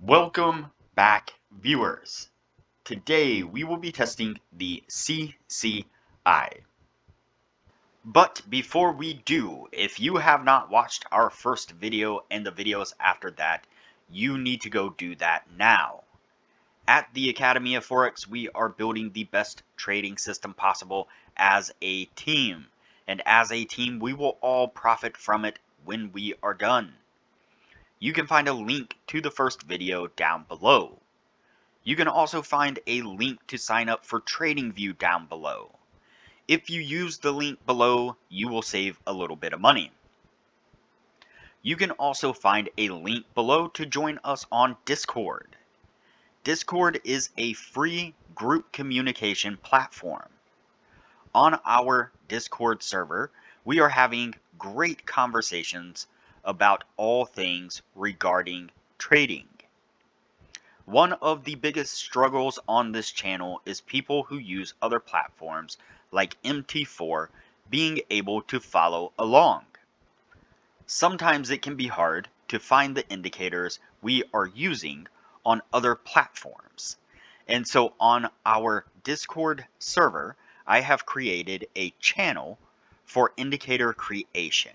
Welcome back, viewers. Today we will be testing the CCI. But before we do, if you have not watched our first video and the videos after that, you need to go do that now. At the Academy of Forex, we are building the best trading system possible as a team. And as a team, we will all profit from it when we are done. You can find a link to the first video down below. You can also find a link to sign up for TradingView down below. If you use the link below, you will save a little bit of money. You can also find a link below to join us on Discord. Discord is a free group communication platform. On our Discord server, we are having great conversations about all things regarding trading. One of the biggest struggles on this channel is people who use other platforms like MT4 being able to follow along. Sometimes it can be hard to find the indicators we are using on other platforms. And so on our Discord server, I have created a channel for indicator creation.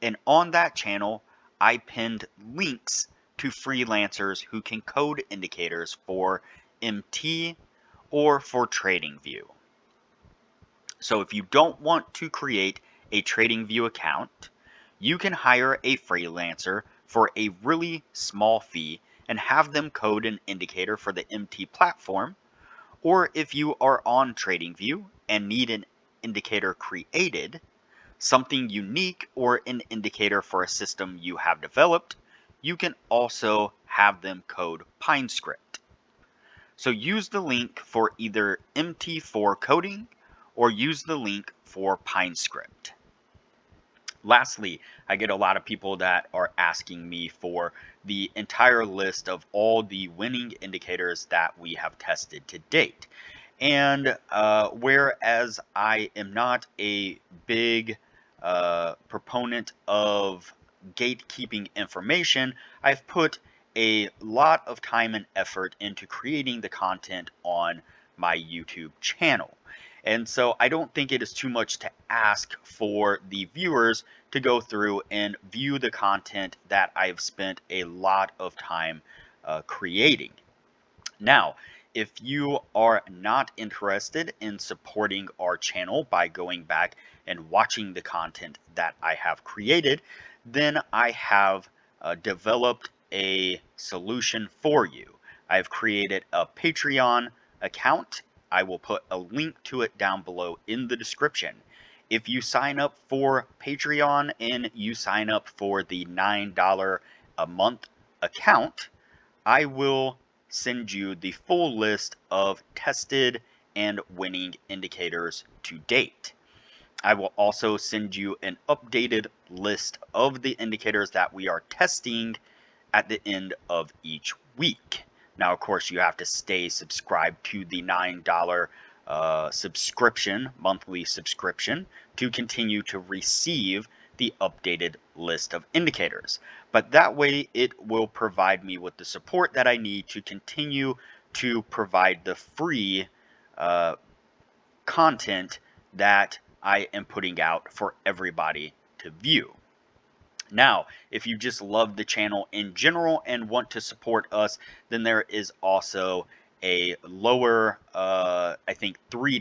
And on that channel, I pinned links to freelancers who can code indicators for MT or for TradingView. So if you don't want to create a TradingView account, you can hire a freelancer for a really small fee and have them code an indicator for the MT platform. Or if you are on TradingView and need an indicator created, something unique or an indicator for a system you have developed, you can also have them code PineScript. So use the link for either MT4 coding or use the link for PineScript. Lastly, I get a lot of people that are asking me for the entire list of all the winning indicators that we have tested to date. And whereas I am not a big proponent of gatekeeping information, I've put a lot of time and effort into creating the content on my YouTube channel. And so I don't think it is too much to ask for the viewers to go through and view the content that I've spent a lot of time creating. Now, if you are not interested in supporting our channel by going back and watching the content that I have created, then I have developed a solution for you. I've created a Patreon account. I will put a link to it down below in the description. If you sign up for Patreon and you sign up for the $9 a month account, I will send you the full list of tested and winning indicators to date. I will also send you an updated list of the indicators that we are testing at the end of each week. Now, of course, you have to stay subscribed to the $9 subscription, monthly subscription, to continue to receive the updated list of indicators. But that way it will provide me with the support that I need to continue to provide the free content that I am putting out for everybody to view. Now, if you just love the channel in general and want to support us, then there is also a lower, I think $3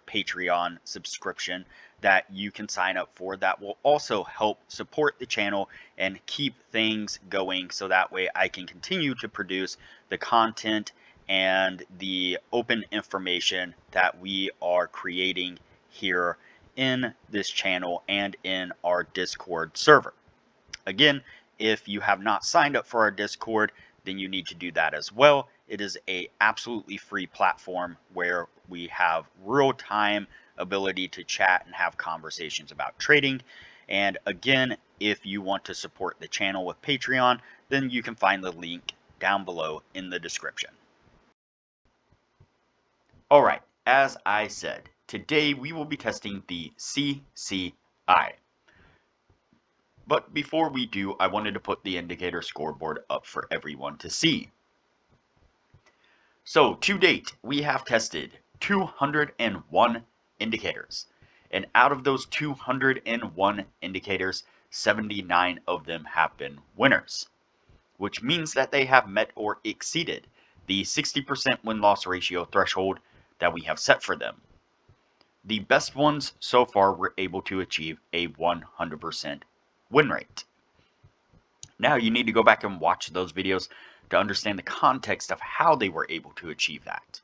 Patreon subscription that you can sign up for that will also help support the channel and keep things going so that way I can continue to produce the content and the open information that we are creating here in this channel and in our Discord server. Again, if you have not signed up for our Discord, then you need to do that as well. It is a absolutely free platform where we have real-time ability to chat and have conversations about trading. And again, if you want to support the channel with Patreon, then you can find the link down below in the description. All right, as I said, today we will be testing the CCI. But before we do, I wanted to put the indicator scoreboard up for everyone to see. So to date, we have tested 201 indicators. And out of those 201 indicators, 79 of them have been winners, which means that they have met or exceeded the 60% win-loss ratio threshold that we have set for them. The best ones so far were able to achieve a 100% win rate. Now you need to go back and watch those videos to understand the context of how they were able to achieve that.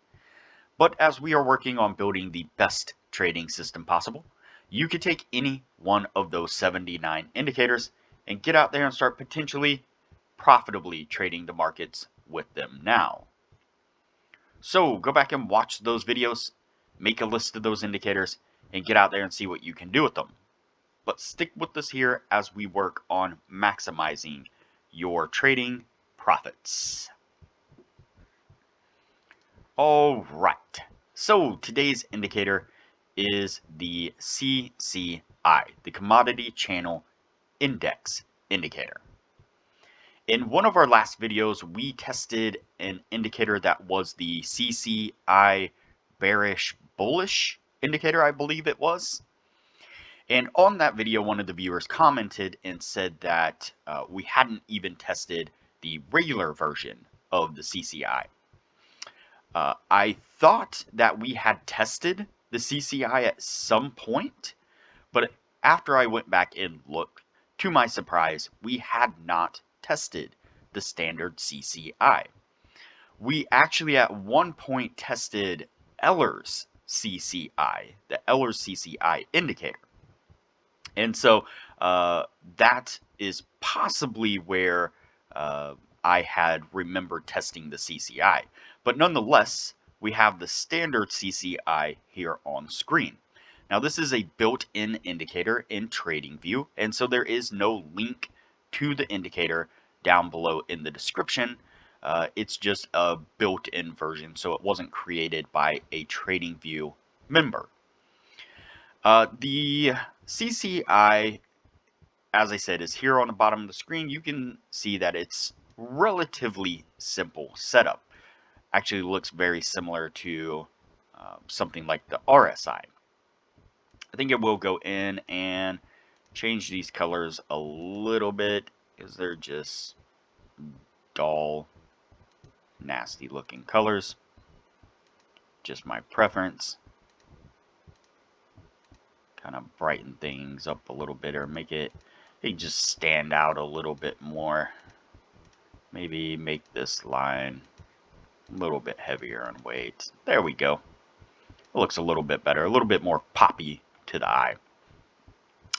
But as we are working on building the best trading system possible, you could take any one of those 79 indicators and get out there and start potentially profitably trading the markets with them now. So go back and watch those videos, make a list of those indicators, and get out there and see what you can do with them. But stick with us here as we work on maximizing your trading profits. All right, so today's indicator is the CCI, the Commodity Channel Index indicator. In one of our last videos, we tested an indicator that was the CCI bearish bullish indicator, I believe it was. And on that video, one of the viewers commented and said that we hadn't even tested the regular version of the CCI. I thought that we had tested the CCI at some point, but after I went back and looked, to my surprise, we had not tested the standard CCI. We actually at one point tested Eller's CCI, the Eller's CCI indicator. And so that is possibly where I had remembered testing the CCI. But nonetheless, we have the standard CCI here on screen. Now this is a built-in indicator in TradingView, and so there is no link to the indicator down below in the description. It's just a built-in version, so it wasn't created by a TradingView member. The CCI, as I said, is here on the bottom of the screen. You can see that it's relatively simple setup. Actually looks very similar to something like the RSI. I think it will go in and change these colors a little bit because they're just dull, nasty looking colors. Just my preference. Kind of brighten things up a little bit or make it just stand out a little bit more. Maybe make this line a little bit heavier in weight. There we go. It looks a little bit better, a little bit more poppy to the eye.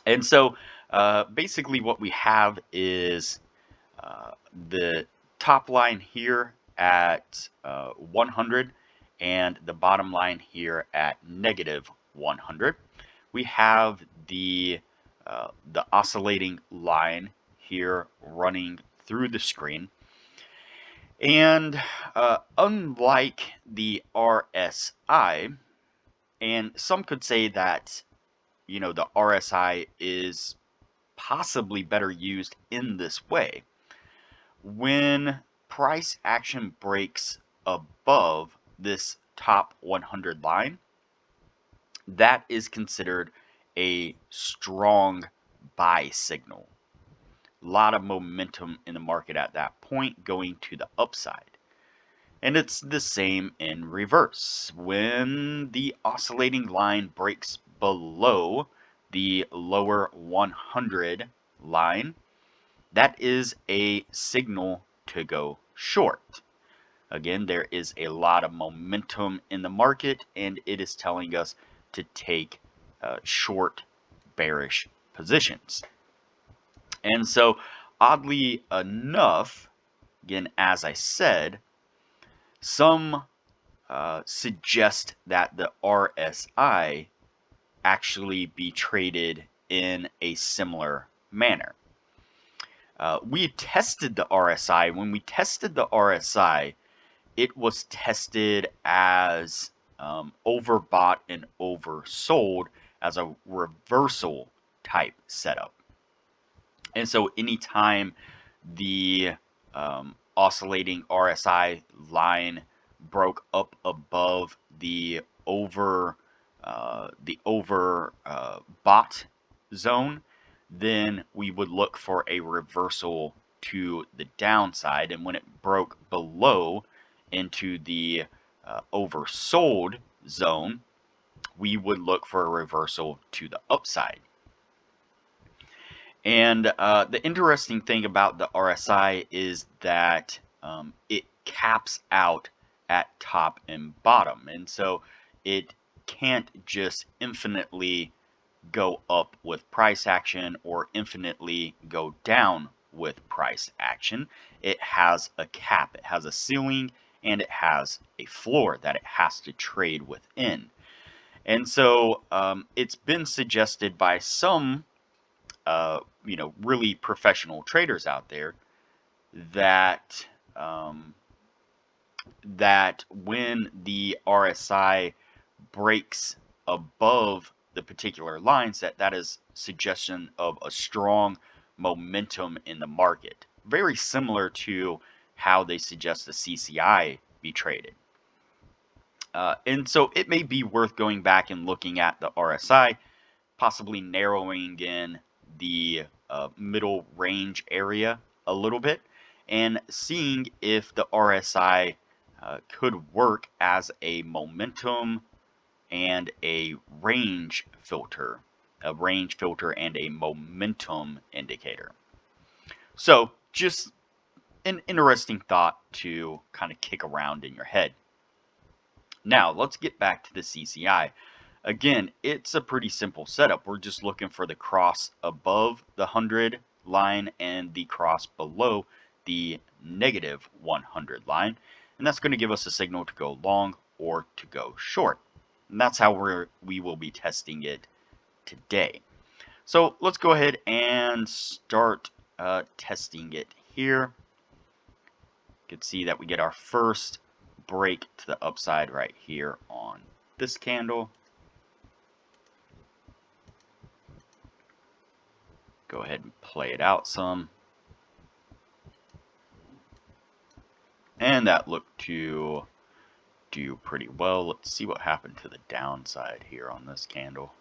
And so basically what we have is the top line here at 100 and the bottom line here at negative 100. We have the oscillating line here running through the screen. And unlike the RSI, and some could say that, you know, the RSI is possibly better used in this way. When price action breaks above this top 100 line, that is considered a strong buy signal. A lot of momentum in the market at that point going to the upside. And it's the same in reverse. When the oscillating line breaks below the lower 100 line, that is a signal to go short. Again, there is a lot of momentum in the market, and it is telling us to take short bearish positions. And so, oddly enough, again, as I said, some suggest that the RSI actually be traded in a similar manner. We tested the RSI. When we tested the RSI, it was tested as overbought and oversold as a reversal type setup. And so anytime the oscillating RSI line broke up above the over bought zone, then we would look for a reversal to the downside. And when it broke below into the oversold zone, we would look for a reversal to the upside. And the interesting thing about the RSI is that it caps out at top and bottom. And so it can't just infinitely go up with price action or infinitely go down with price action. It has a cap, it has a ceiling, and it has a floor that it has to trade within. And so it's been suggested by some really professional traders out there that that when the RSI breaks above the particular lines, that is suggestion of a strong momentum in the market. Very similar to how they suggest the CCI be traded. And so it may be worth going back and looking at the RSI, possibly narrowing in the middle range area a little bit and seeing if the RSI could work as a momentum and a range filter and a momentum indicator. So just an interesting thought to kind of kick around in your head. Now let's get back to the CCI. Again, it's a pretty simple setup. We're just looking for the cross above the 100 line and the cross below the negative 100 line. And that's going to give us a signal to go long or to go short. And that's how we will be testing it today. So let's go ahead and start testing it here. You can see that we get our first break to the upside right here on this candle. Go ahead and play it out some. And that looked to do pretty well. Let's see what happened to the downside here on this candle.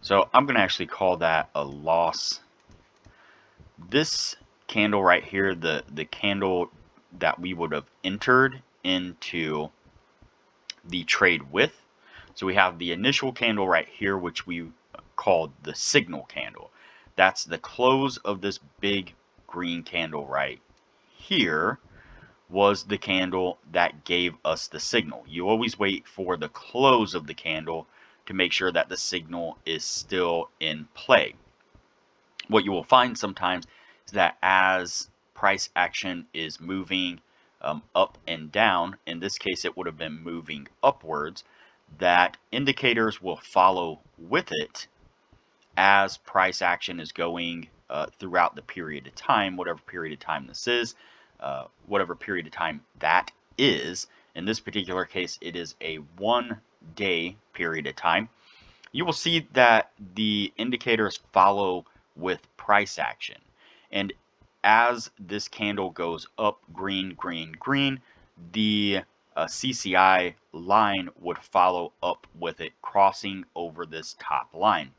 So I'm going to actually call that a loss. This candle right here, the candle that we would have entered into the trade with. So we have the initial candle right here, which we called the signal candle. That's the close of this big green candle right here was the candle that gave us the signal. You always wait for the close of the candle to make sure that the signal is still in play. What you will find sometimes is that as price action is moving up and down, in this case it would have been moving upwards, that indicators will follow with it as price action is going throughout the period of time, whatever period of time this is, whatever period of time that is. In this particular case, it is a 1 day period of time. You will see that the indicators follow with price action. And as this candle goes up, green, green, green, the CCI line would follow up with it crossing over this top line.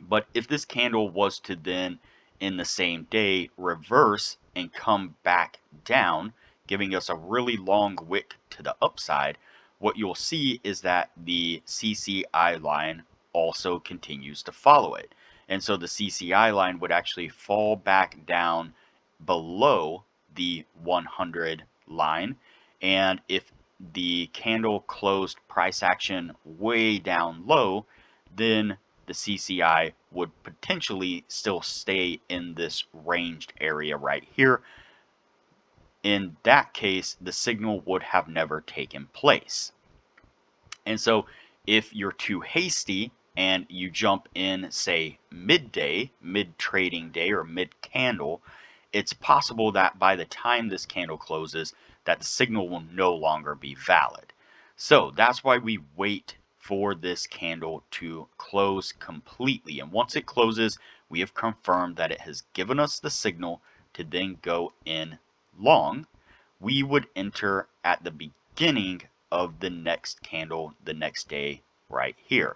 But if this candle was to then in the same day reverse and come back down, giving us a really long wick to the upside, what you'll see is that the CCI line also continues to follow it. And so the CCI line would actually fall back down below the 100 line. And if the candle closed price action way down low, then the CCI would potentially still stay in this ranged area right here. In that case, the signal would have never taken place. And so if you're too hasty and you jump in, say, midday, mid-trading day or mid-candle, it's possible that by the time this candle closes, that the signal will no longer be valid. So that's why we wait for this candle to close completely. And once it closes, we have confirmed that it has given us the signal to then go in long. We would enter at the beginning of the next candle the next day right here.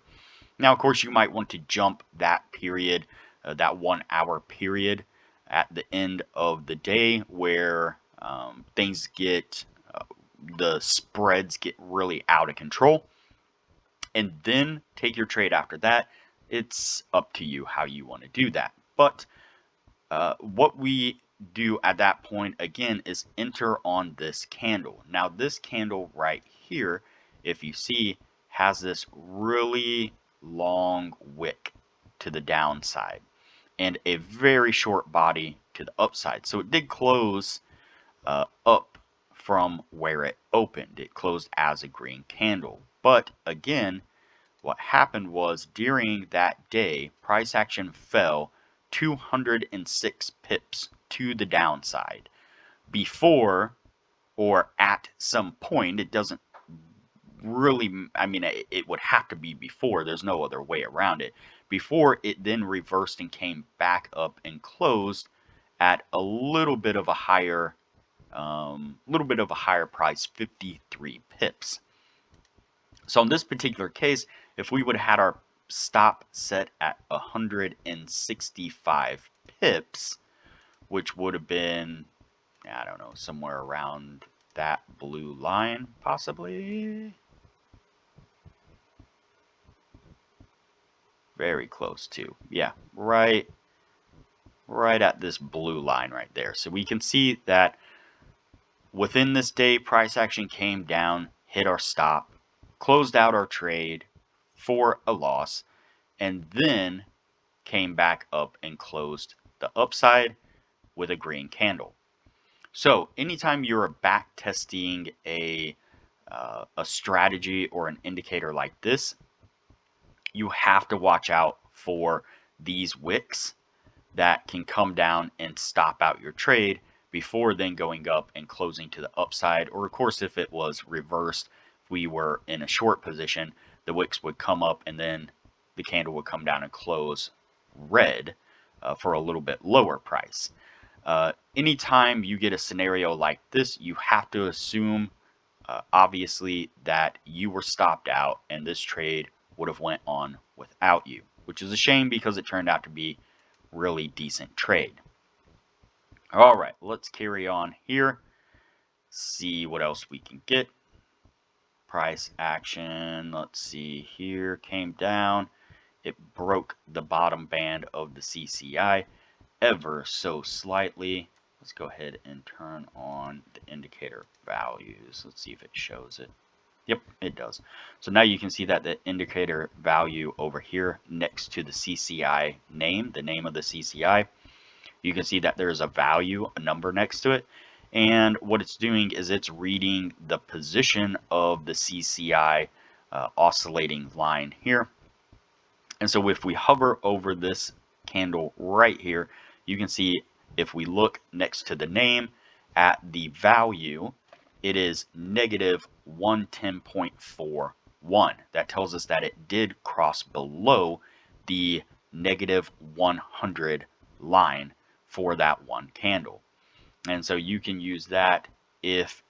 Now, of course, you might want to jump that period, that 1 hour period at the end of the day where things get, the spreads get really out of control, and then take your trade after that. It's up to you how you want to do that. But what we do at that point again is enter on this candle. Now this candle right here, if you see, has this really long wick to the downside and a very short body to the upside. So it did close up from where it opened. It closed as a green candle. But again, what happened was during that day, price action fell 206 pips to the downside. Before or at some point, it doesn't really, I mean, it would have to be before, there's no other way around it. Before it then reversed and came back up and closed at a little bit of a higher price, 53 pips. So in this particular case, if we would have had our stop set at 165 pips, which would have been, I don't know, somewhere around that blue line, possibly. Very close to, yeah, right at this blue line right there. So we can see that within this day, price action came down, hit our stop, closed out our trade for a loss, and then came back up and closed the upside with a green candle. So anytime you're back testing a strategy or an indicator like this, you have to watch out for these wicks that can come down and stop out your trade before then going up and closing to the upside. Or of course, if it was reversed, if we were in a short position, the wicks would come up and then the candle would come down and close red for a little bit lower price. Anytime you get a scenario like this, you have to assume obviously that you were stopped out and this trade would have went on without you, which is a shame because it turned out to be really decent trade. All right, let's carry on here. See what else we can get. Price action, let's see here, came down. It broke the bottom band of the CCI ever so slightly. Let's go ahead and turn on the indicator values. Let's see if it shows it. Yep, it does. So now you can see that the indicator value over here next to the CCI name, the name of the CCI, you can see that there's a value, a number next to it. And what it's doing is it's reading the position of the CCI oscillating line here. And so if we hover over this candle right here, you can see if we look next to the name at the value, it is negative 110.41. That tells us that it did cross below the negative 100 line for that one candle. And so you can use that if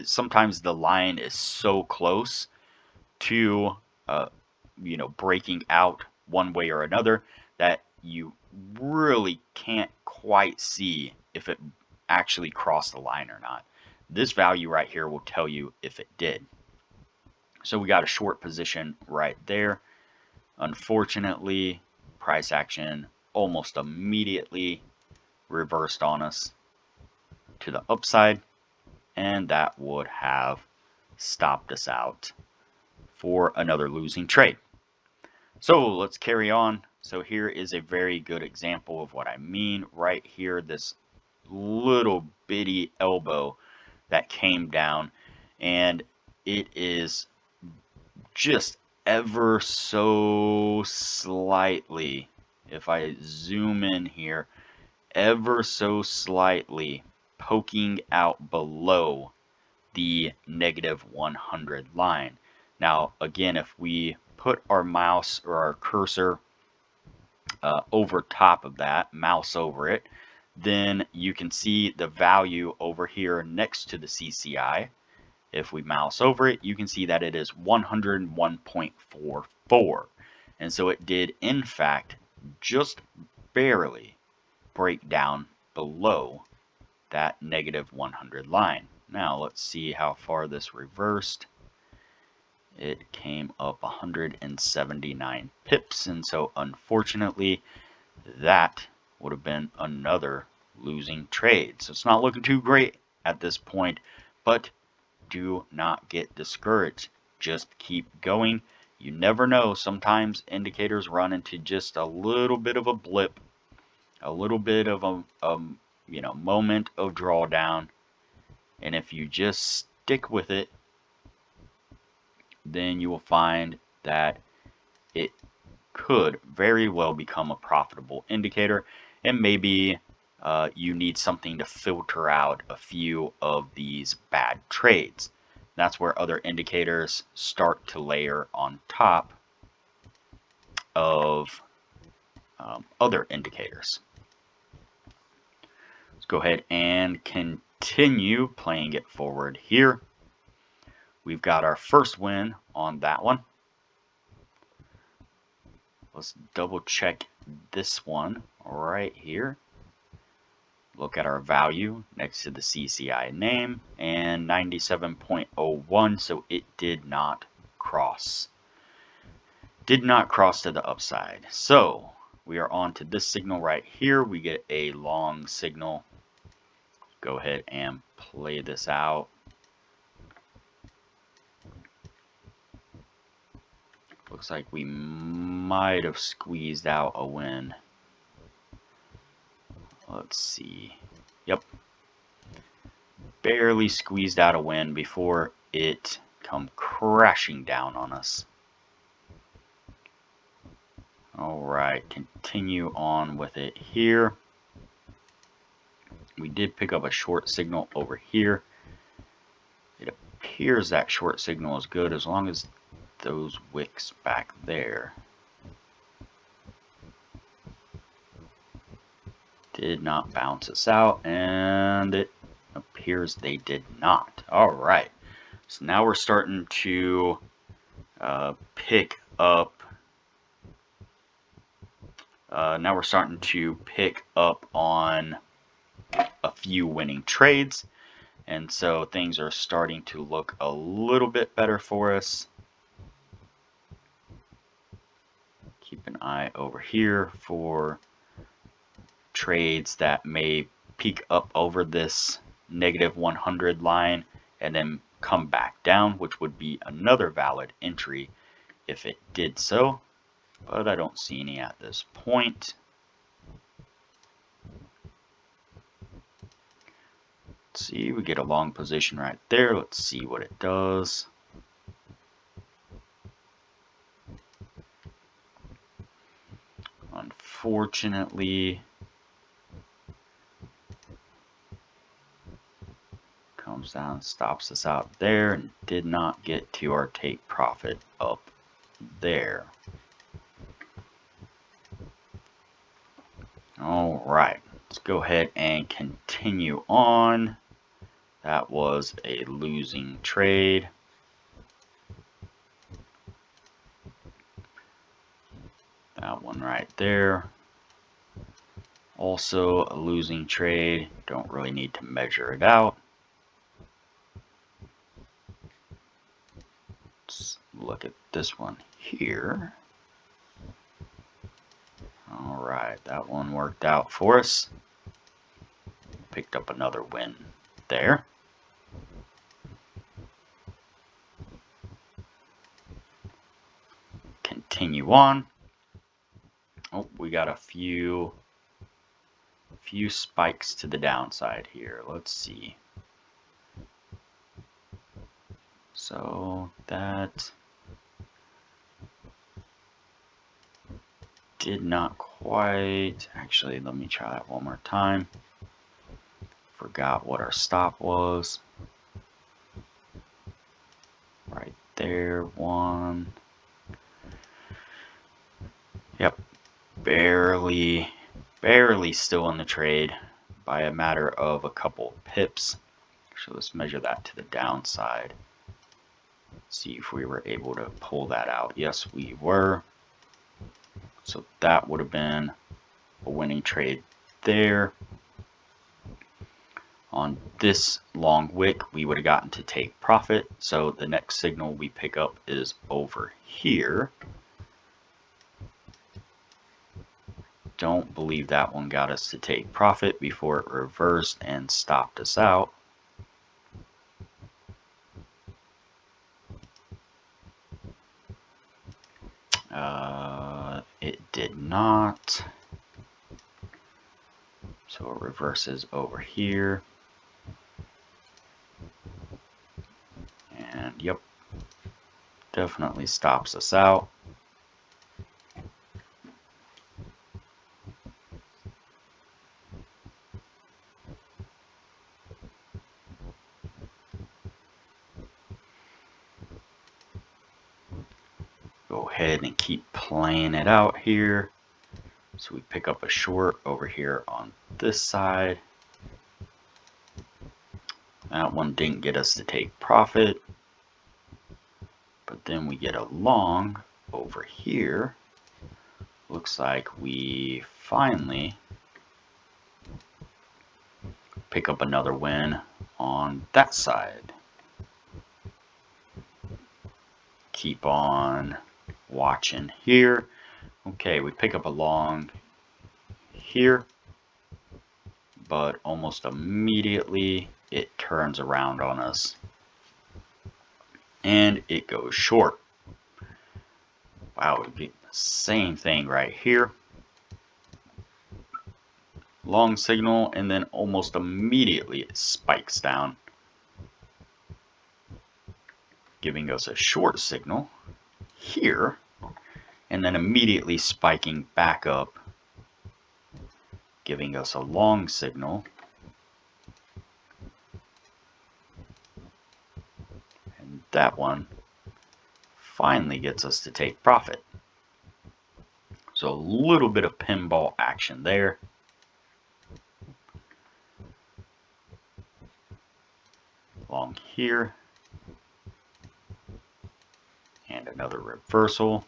sometimes the line is so close to breaking out one way or another that you really can't quite see if it actually crossed the line or not. This value right here will tell you if it did. So we got a short position right there. Unfortunately, price action almost immediately reversed on us to the upside, and that would have stopped us out for another losing trade. So let's carry on. So here is a very good example of what I mean right here, this little bitty elbow that came down, and it is just ever so slightly, if I zoom in here, ever so slightly poking out below the negative 100 line. Now again, if we put our mouse or our cursor over top of that, mouse over it, then you can see the value over here next to the CCI. If we mouse over it, you can see that it is 101.44. And so it did, in fact, just barely break down below that negative 100 line. Now let's see how far this reversed. It came up 179 pips, and so unfortunately that would have been another losing trade. So it's not looking too great at this point, but do not get discouraged. Just keep going. You never know. Sometimes indicators run into just a little bit of a blip, a little bit of a moment of drawdown, and if you just stick with it, then you will find that it could very well become a profitable indicator, and maybe you need something to filter out a few of these bad trades. That's where other indicators start to layer on top of other indicators. Let's go ahead and continue playing it forward here. We've got our first win on that one. Let's double check this one right here. Look at our value next to the CCI name, and 97.01, so it did not cross. Did not cross to the upside. So we are on to this signal right here. We get a long signal. Go ahead and play this out. Looks like we might have squeezed out a win. Let's see. Yep. Barely squeezed out a win before it come crashing down on us. Alright, continue on with it here. We did pick up a short signal over here. It appears that short signal is good as long as those wicks back there did not bounce us out, and it appears they did not. Alright, so now we're starting to pick up on a few winning trades, and so things are starting to look a little bit better for us. Keep an eye over here for trades that may peak up over this negative 100 line and then come back down, which would be another valid entry if it did so, but I don't see any at this point. Let's see, we get a long position right there. Let's see what it does. Unfortunately, comes down, stops us out there, and did not get to our take profit up there. All right, let's go ahead and continue on. That was a losing trade. That one right there. Also a losing trade. Don't really need to measure it out. Let's look at this one here. Alright, that one worked out for us. Picked up another win there. Continue on. Oh, we got a few spikes to the downside here. Let's see. So that did not quite. Actually, let me try that one more time. Forgot what our stop was. Right there, one. Yep, barely still in the trade by a matter of a couple pips. So let's measure that to the downside. See if we were able to pull that out. Yes, we were. So that would have been a winning trade there. On this long wick, we would have gotten to take profit. So the next signal we pick up is over here. Don't believe that one got us to take profit before it reversed and stopped us out. It did not. So it reverses over here. And yep, definitely stops us out. Go ahead and keep playing it out here. So we pick up a short over here on this side. That one didn't get us to take profit. But then we get a long over here. Looks like we finally pick up another win on that side. Keep on watching here. Okay, we pick up a long here, but almost immediately it turns around on us and it goes short. Wow, we get the same thing right here. Long signal, and then almost immediately it spikes down, giving us a short signal here, and then immediately spiking back up, giving us a long signal, and that one finally gets us to take profit. So a little bit of pinball action there. Long here, and another reversal.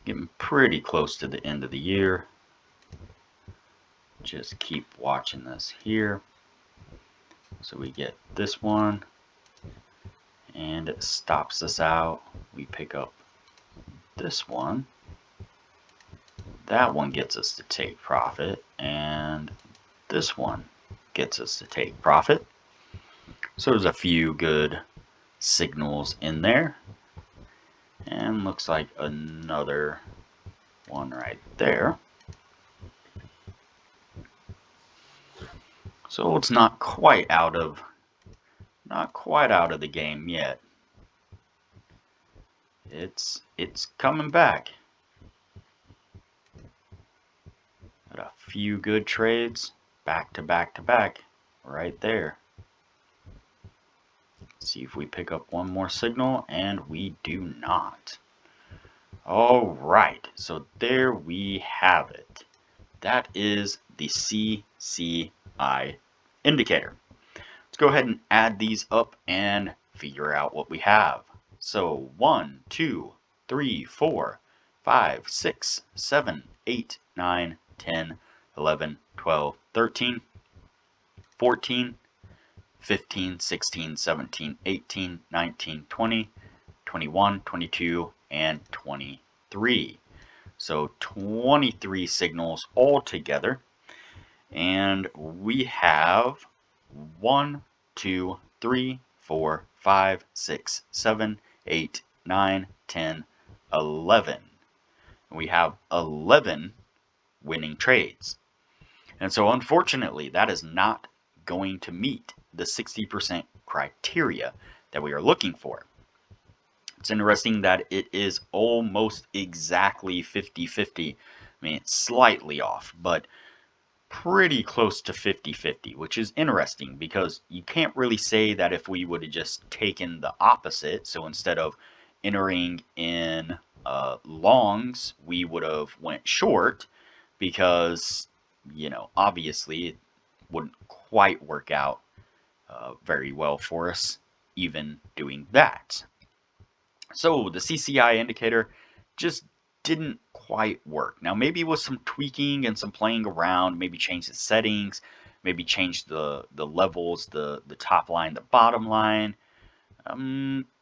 Getting pretty close to the end of the year. Just keep watching this here. So we get this one, and it stops us out. We pick up this one. That one gets us to take profit, and this one gets us to take profit. So there's a few good signals in there. And looks like another one right there. So it's not quite out of the game yet. It's coming back. Got a few good trades back to back to back right there. See if we pick up one more signal, and we do not. All right, so there we have it. That is the CCI indicator. Let's go ahead and add these up and figure out what we have. So 1, 2, 3, 4, 5, 6, 7, 8, 9, 10, 11, 12, 13, 14, 15, 16, 17, 18, 19, 20, 21, 22, and 23. So 23 signals all together. And we have 1, 2, 3, 4, 5, 6, 7, 8, 9, 10, 11. We have 11 winning trades. And so unfortunately, that is not going to meet the 60% criteria that we are looking for. It's interesting that it is almost exactly 50-50 I mean, it's slightly off, but pretty close to 50-50, which is interesting because you can't really say that if we would have just taken the opposite, so instead of entering in longs, we would have went short because, obviously it wouldn't quite work out very well for us even doing that. So the CCI indicator just didn't quite work. Now maybe with some tweaking and some playing around, maybe change the settings, maybe change the levels, the top line, the bottom line.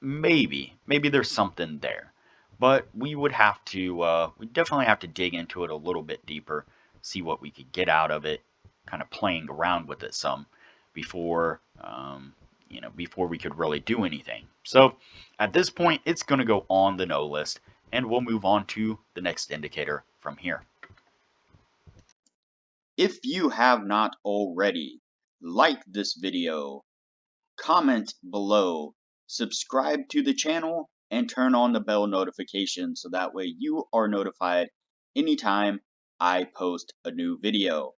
Maybe there's something there, but we definitely have to dig into it a little bit deeper, see what we could get out of it, kind of playing around with it some before before we could really do anything. So at this point, it's going to go on the no list, and we'll move on to the next indicator from here. If you have not already, like this video, comment below, subscribe to the channel, and turn on the bell notification so that way you are notified anytime I post a new video.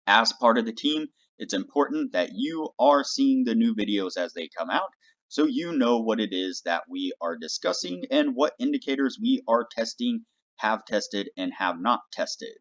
As part of the team, it's important that you are seeing the new videos as they come out so you know what it is that we are discussing and what indicators we are testing, have tested, and have not tested.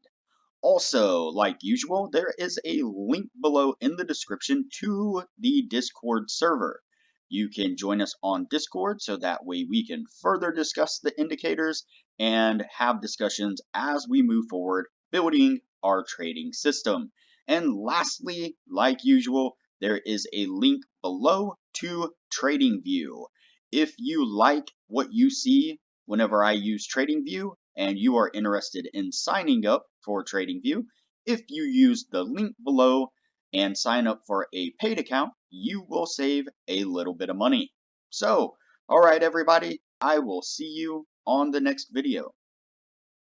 Also, like usual, there is a link below in the description to the Discord server. You can join us on Discord so that way we can further discuss the indicators and have discussions as we move forward building our trading system. And lastly, like usual, there is a link below to TradingView. If you like what you see whenever I use TradingView and you are interested in signing up for TradingView, if you use the link below and sign up for a paid account, you will save a little bit of money. So, all right, everybody, I will see you on the next video.